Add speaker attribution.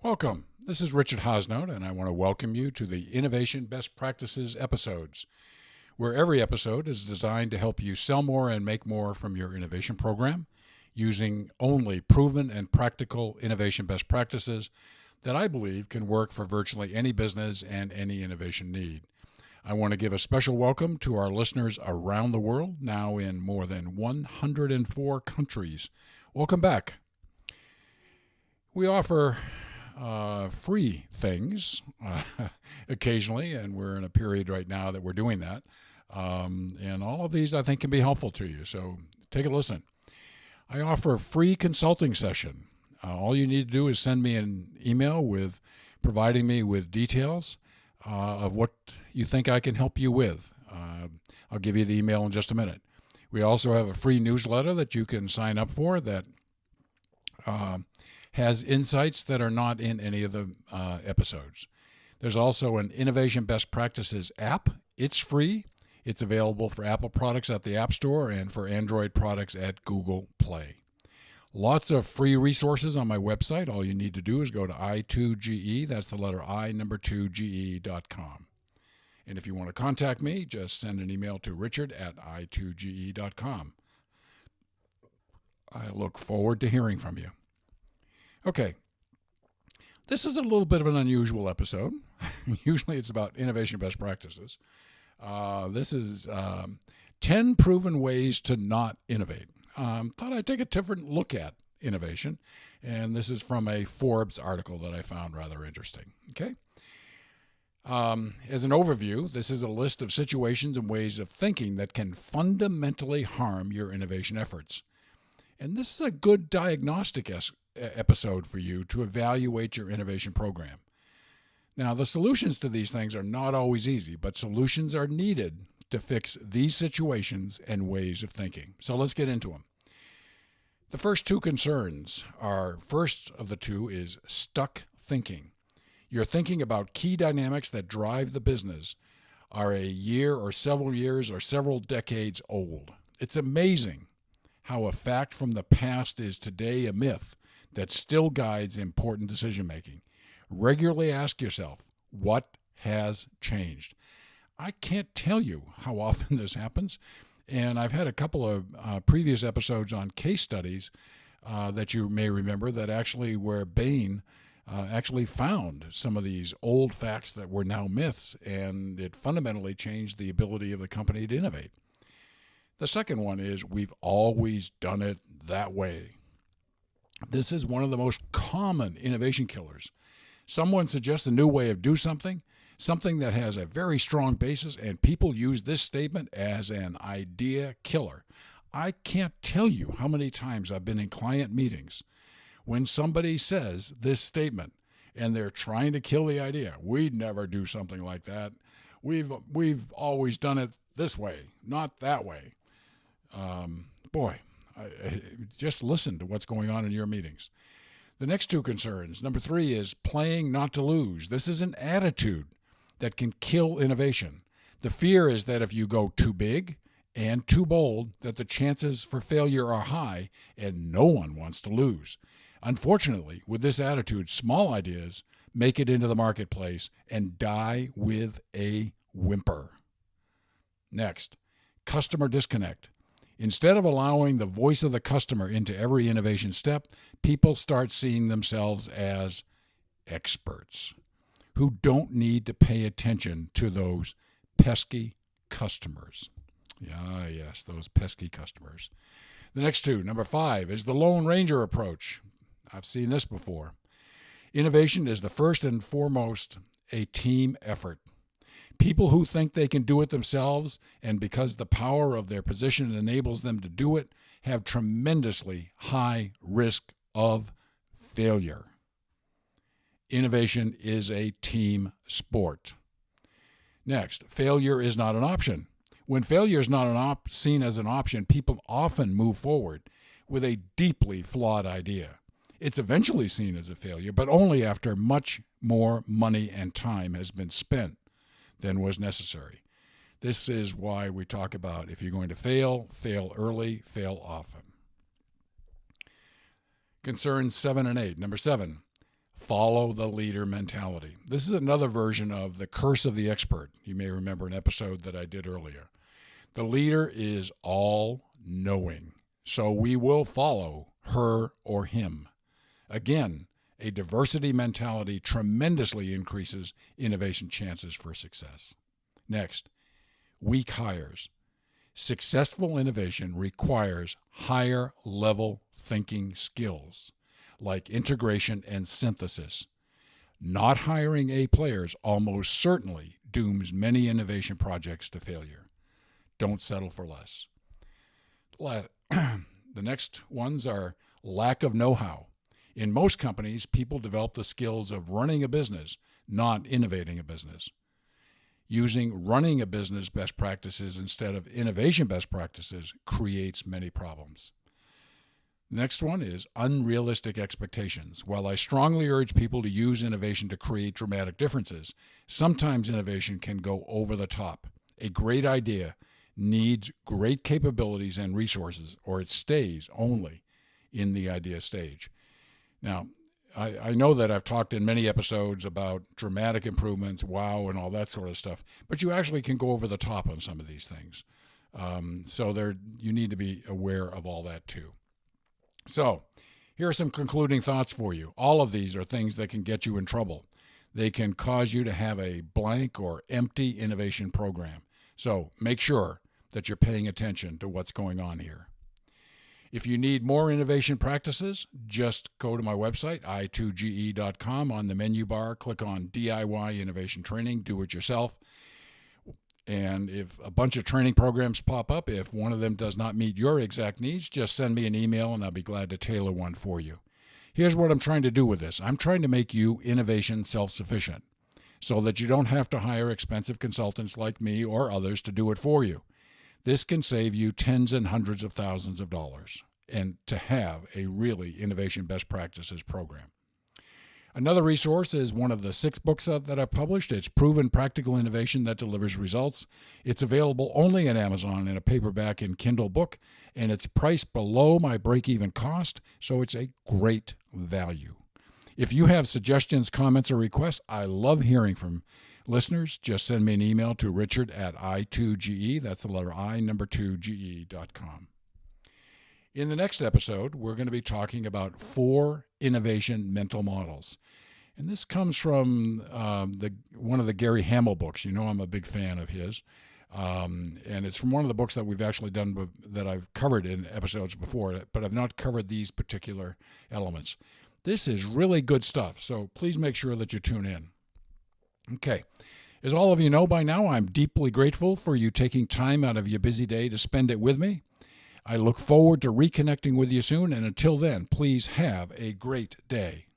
Speaker 1: Welcome. This is Richard Hosnote, and I want to welcome you to the Innovation Best Practices episodes, where every episode is designed to help you sell more and make more from your innovation program using only proven and practical innovation best practices that I believe can work for virtually any business and any innovation need. I want to give a special welcome to our listeners around the world, now in more than 104 countries. Welcome back. We offer free things occasionally, and we're in a period right now that we're doing that. And all of these, I think, can be helpful to you. So take a listen. I offer a free consulting session. All you need to do is send me an email with providing me with details of what you think I can help you with. I'll give you the email in just a minute. We also have a free newsletter that you can sign up for that has insights that are not in any of the episodes. There's also an Innovation Best Practices app. It's free. It's available for Apple products at the App Store and for Android products at Google Play. Lots of free resources on my website. All you need to do is go to i2ge, that's the letter I, number 2ge.com. And if you want to contact me, just send an email to richard@i2ge.com. I look forward to hearing from you. Okay, this is a little bit of an unusual episode. Usually it's about innovation best practices. This is 10 proven ways to not innovate. Thought I'd take a different look at innovation, and this is from a Forbes article that I found rather interesting. Okay. As an overview, this is a list of situations and ways of thinking that can fundamentally harm your innovation efforts. And this is a good diagnostic episode for you to evaluate your innovation program. Now, the solutions to these things are not always easy, but solutions are needed to fix these situations and ways of thinking. So let's get into them. The first two concerns are, first of the two is stuck thinking. You're thinking about key dynamics that drive the business are a year or several years or several decades old. It's amazing how a fact from the past is today a myth that still guides important decision making. Regularly ask yourself, what has changed? I can't tell you how often this happens, and I've had a couple of previous episodes on case studies that you may remember that actually where Bain actually found some of these old facts that were now myths, and it fundamentally changed the ability of the company to innovate. The second one is we've always done it that way. This is one of the most common innovation killers. Someone suggests a new way of doing something that has a very strong basis, and people use this statement as an idea killer. I can't tell you how many times I've been in client meetings when somebody says this statement and they're trying to kill the idea. We'd never do something like that. We've always done it this way, not that way. I just listen to what's going on in your meetings. The next two concerns. Number 3 is playing not to lose. This is an attitude that can kill innovation. The fear is that if you go too big and too bold, that the chances for failure are high and no one wants to lose. Unfortunately, with this attitude, small ideas make it into the marketplace and die with a whimper. Next, customer disconnect. Instead of allowing the voice of the customer into every innovation step, people start seeing themselves as experts who don't need to pay attention to those pesky customers. Yes, those pesky customers. The next two, number 5, is the Lone Ranger approach. I've seen this before. Innovation is the first and foremost a team effort. People who think they can do it themselves, and because the power of their position enables them to do it, have tremendously high risk of failure. Innovation is a team sport. Next, failure is not an option. When failure is not seen as an option, people often move forward with a deeply flawed idea. It's eventually seen as a failure, but only after much more money and time has been spent than was necessary. This is why we talk about if you're going to fail, fail early, fail often. Concerns 7 and 8. Number 7, Follow the leader mentality. This is another version of the curse of the expert. You may remember an episode that I did earlier. The leader is all-knowing, so we will follow her or him. Again, a diversity mentality tremendously increases innovation chances for success. Next, weak hires. Successful innovation requires higher level thinking skills like integration and synthesis. Not hiring A players almost certainly dooms many innovation projects to failure. Don't settle for less. The next ones are lack of know-how. In most companies, people develop the skills of running a business, not innovating a business. Using running a business best practices instead of innovation best practices creates many problems. Next one is unrealistic expectations. While I strongly urge people to use innovation to create dramatic differences, sometimes innovation can go over the top. A great idea needs great capabilities and resources, or it stays only in the idea stage. Now, I know that I've talked in many episodes about dramatic improvements, wow, and all that sort of stuff, but you actually can go over the top on some of these things. So you need to be aware of all that too. So, here are some concluding thoughts for you. All of these are things that can get you in trouble. They can cause you to have a blank or empty innovation program. So, make sure that you're paying attention to what's going on here. If you need more innovation practices, just go to my website, i2ge.com. On the menu bar, click on DIY Innovation Training, do it yourself. And if a bunch of training programs pop up, if one of them does not meet your exact needs, just send me an email and I'll be glad to tailor one for you. Here's what I'm trying to do with this. I'm trying to make you innovation self-sufficient so that you don't have to hire expensive consultants like me or others to do it for you. This can save you tens and hundreds of thousands of dollars and to have a really innovation best practices program. Another resource is one of the 6 books that I've published. It's Proven Practical Innovation That Delivers Results. It's available only at Amazon in a paperback and Kindle book, and it's priced below my break-even cost, so it's a great value. If you have suggestions, comments, or requests, I love hearing from listeners. Just send me an email to richard@i2ge, that's the letter I, number 2ge.com. In the next episode, we're going to be talking about 4 innovation mental models. And this comes from one of the Gary Hamel books. You know I'm a big fan of his. And it's from one of the books that we've actually done that I've covered in episodes before, but I've not covered these particular elements. This is really good stuff, so please make sure that you tune in. Okay. As all of you know by now, I'm deeply grateful for you taking time out of your busy day to spend it with me. I look forward to reconnecting with you soon, and until then, please have a great day.